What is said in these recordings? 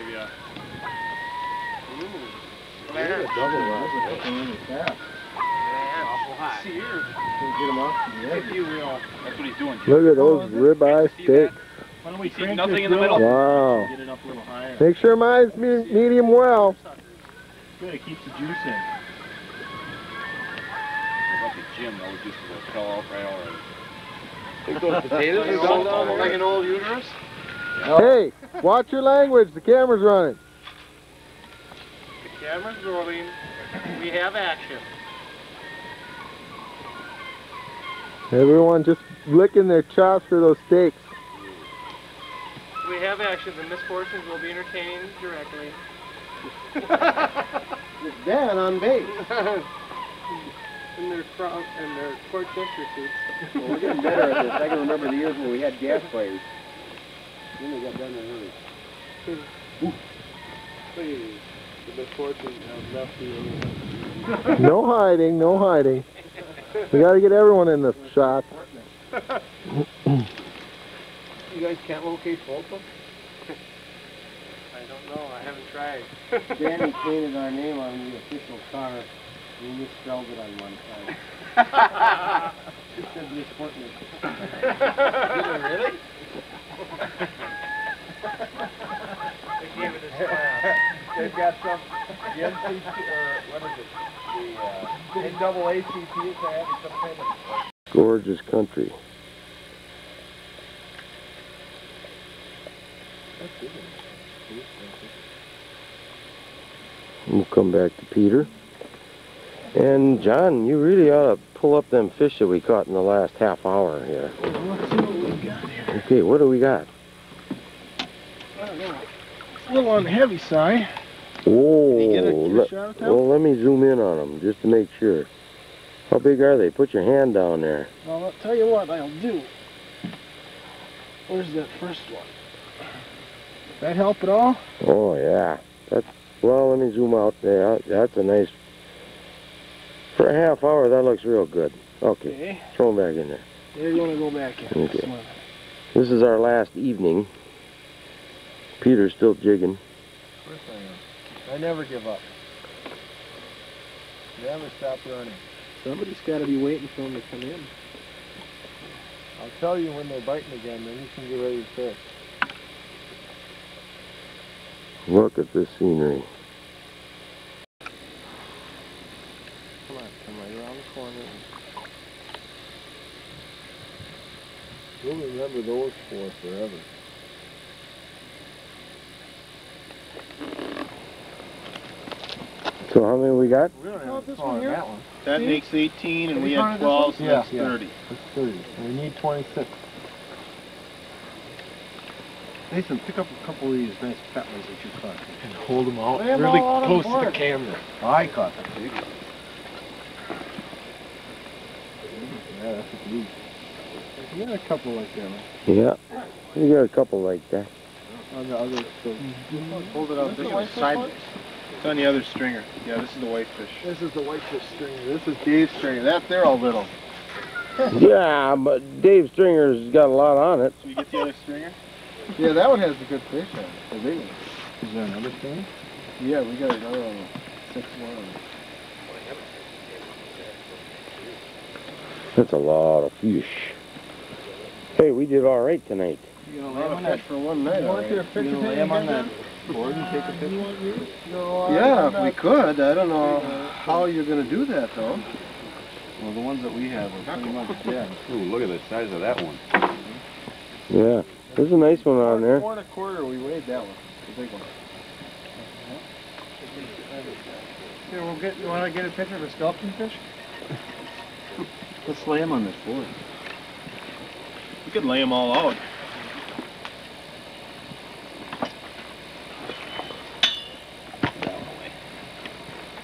Yeah. There's a double rock. Awful hot. Get him off the edge. That's what he's doing, Jim. Look at those ribeye steaks. Why don't we See nothing in the middle? Wow. Get it up a little higher. Make sure mine's medium well. Good, it keeps the juice in. Look at Jim, those juices will fell out right already. Think those potatoes are going down like an old uterus? Hey, watch your language. The camera's running. The camera's rolling. We have action. Everyone just licking their chops for those steaks. We have action. The misfortunes will be entertained directly. It's Dan on base. In their court jester suits. Well, we're getting better at this. I can remember the years when we had gas fires. Then we got done in a hurry. Please. The misfortunes have left you. No hiding, no hiding. We got to get everyone in the shot. You guys can't locate Fulton? I don't know. I haven't tried. Danny painted our name on the official car. We misspelled it on one side. It said misfortune. Really? They gave it a slap. They've got some, the NCT, or what is it, the NAACP is having some kind of... Gorgeous country. We'll come back to Peter. And John, you really ought to pull up them fish that we caught in the last half hour here. Let's see what we got here. Okay, what do we got? I don't know. It's a little on the heavy side. Oh, Can you get a shot at that? well, let me zoom in on them just to make sure. How big are they? Put your hand down there. Well, I'll tell you what I'll do. Where's that first one? That help at all? Oh, yeah. Well, let me zoom out there. That's a nice... For a half hour, that looks real good. Okay. Throw them back in there. They're going to go back in. Okay. This is our last evening. Peter's still jigging. Of course I am. I never give up. Never stop running. Somebody's got to be waiting for them to come in. I'll tell you when they're biting again, then you can get ready to fish. Look at this scenery. Come on, come right around the corner. You'll remember those four forever. So how many we got? We don't have this to one on here? that one. That makes 18 and we had 12, so that's 30. That's 30. And we need 26. Nathan, pick up a couple of these nice fat ones that you caught. And hold them out Lay 'em really all out on close the to the board. camera. I caught the big one. Yeah, that's a blue. You got a couple like that, right? Yeah. We got a couple like that. On the other side. Hold it up. This is sideways. It's on the other stringer. Yeah, this is the whitefish. This is the whitefish stringer. This is Dave's stringer. They're all little. Yeah, but Dave Stringer's got a lot on it. Should we get the other stringer? Yeah, that one has the good fish on it. The big one. Is there another stringer? Yeah, we got another one. 6-1. That's a lot of fish. Hey, we did all right tonight. You gonna lay them on that for one night? You want to get a picture? You gonna lay them on that board and take a picture? Yeah, if we could. I don't know how you're gonna do that though. Well, the ones that we have are pretty much dead. Ooh, look at the size of that one. Yeah, there's a nice one on there. 4 1/4, we weighed that one. The big one. Here, you want to get a picture of a sculpin fish? Let's lay them on this board. We could lay them all out.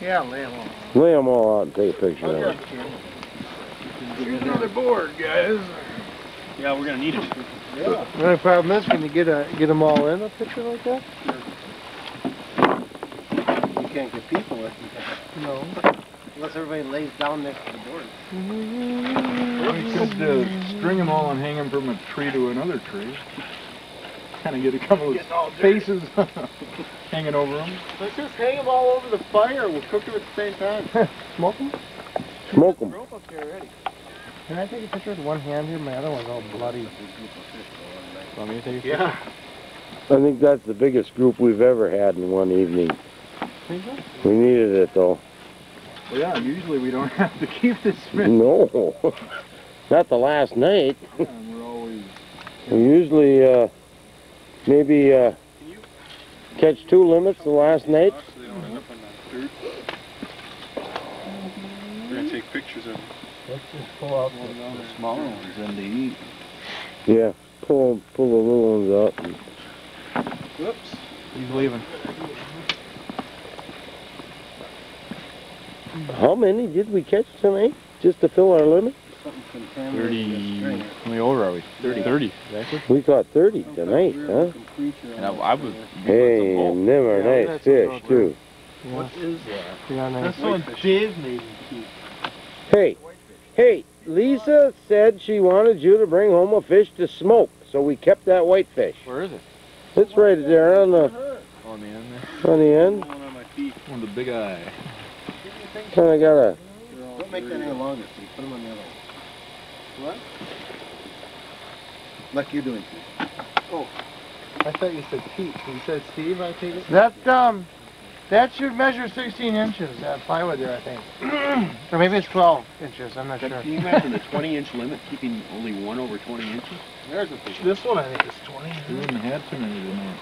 Yeah, lay them all. Lay them all out and take a picture of them. Here's another board, guys. Yeah, we're gonna need it. Yeah. The only problem is, can you get them all in a picture like that? You can't get people with it. No. Unless everybody lays down next to the board. We could string them all and hang them from a tree to another tree. Kind of get a couple of faces. hanging over them. Let's just hang them all over the fire. We'll cook them at the same time. Smoke them? Smoke them. Rope up here already. Can I take a picture with one hand here? My other one's all bloody. Want me to take a picture? Yeah. I think that's the biggest group we've ever had in one evening. Think so? We needed it though. Well, yeah, usually we don't have to keep this many. No, not the last night. Yeah, and we're always... We usually maybe catch 2 limits the last night. So they don't end up on the dirt. We're gonna take pictures of them. Let's just pull out The smaller ones than they eat. Yeah, pull the little ones out. And Whoops. He's leaving. how many did we catch tonight? Just to fill our limit? something contaminated with the string. How many over are we? 30. 30, exactly. We caught 30 Some tonight, kind of huh? weird creature And on I was... Hey, and them are Yeah, nice that's fish what too. What is that? Yeah, nice. That's what Dave made me keep. Hey, Lisa said she wanted you to bring home a fish to smoke, so we kept that whitefish. Where is it? It's right there on the On the end there. on the end. One on my feet. On the big eye. Kinda got a Don't make that any longer, Steve. Put them on the other one. What? Like you're doing, Steve. I thought you said Pete. You said Steve, I take it? That should measure 16 inches, that plywood there, I think. Or maybe it's 12 inches, I'm not sure. Can you imagine the 20-inch limit, keeping only one over 20 inches? There's a fish. This one, I think, is 20. We wouldn't have had too many tonight.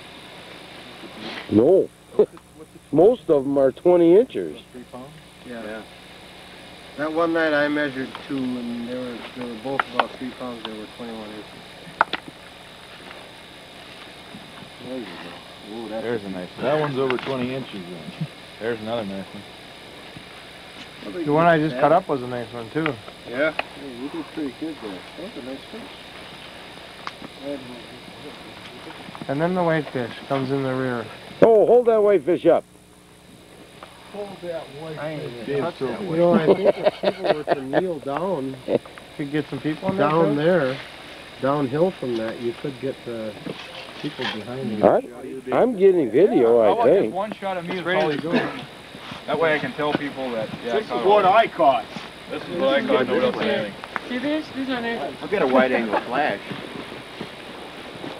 no. Most of them are 20 inches. 3 pounds? Yeah. That one night I measured 2, and they were both about 3 pounds. They were 21 inches. There you go. Ooh, that's There's a nice one. That one's over 20 inches then. There's another nice one. The one I just cut up was a nice one, too. Yeah. Hey, you did pretty good there. That's a nice fish. And then the whitefish comes in the rear. Oh, hold that whitefish up. Hold that white I ain't fish. even touched that You know, I think if people were to kneel down, Could get some people in there, down too? there, downhill from that, you could get the people behind you. I'm getting video, I think. one shot of me is all he's doing. That way I can tell people that, yeah, This is what I caught. This is what I caught. No one else anything. See these? These are nice. I'll get a wide-angle flash.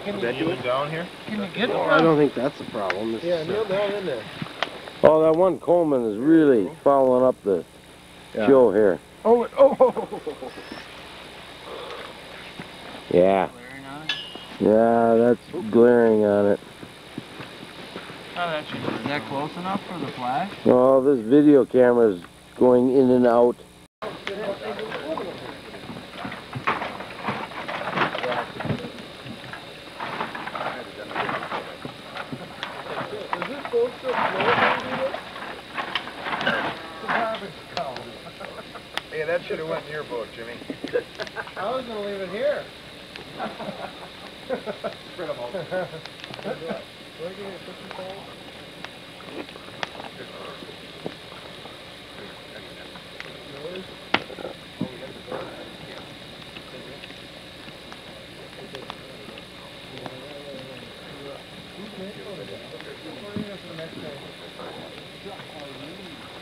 Can That do it? Down here? Can you get I don't think that's the problem. This Yeah, is, kneel down in there. Oh, that one Coleman is really following up the show here. Oh, Yeah. Yeah, that's glaring on it. Is that close enough for the flash? Oh, this video camera's going in and out. Hey, that should have went in your boat, Jimmy. I was going to leave it here. Spread them out.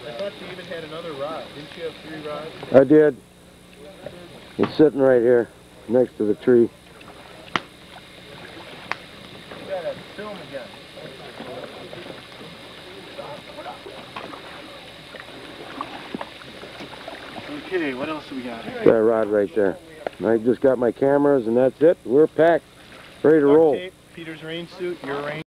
I thought you even had another rod. Didn't you have 3 rods? I did. It's sitting right here, next to the tree. You gotta film again. Okay, what else do we got? That rod right there. I just got my cameras and that's it. We're packed, ready to roll. Tape, Peter's rain suit, your rain.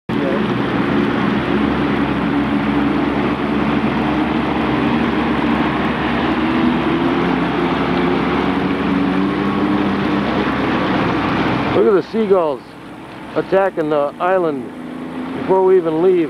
Look at the seagulls attacking the island before we even leave.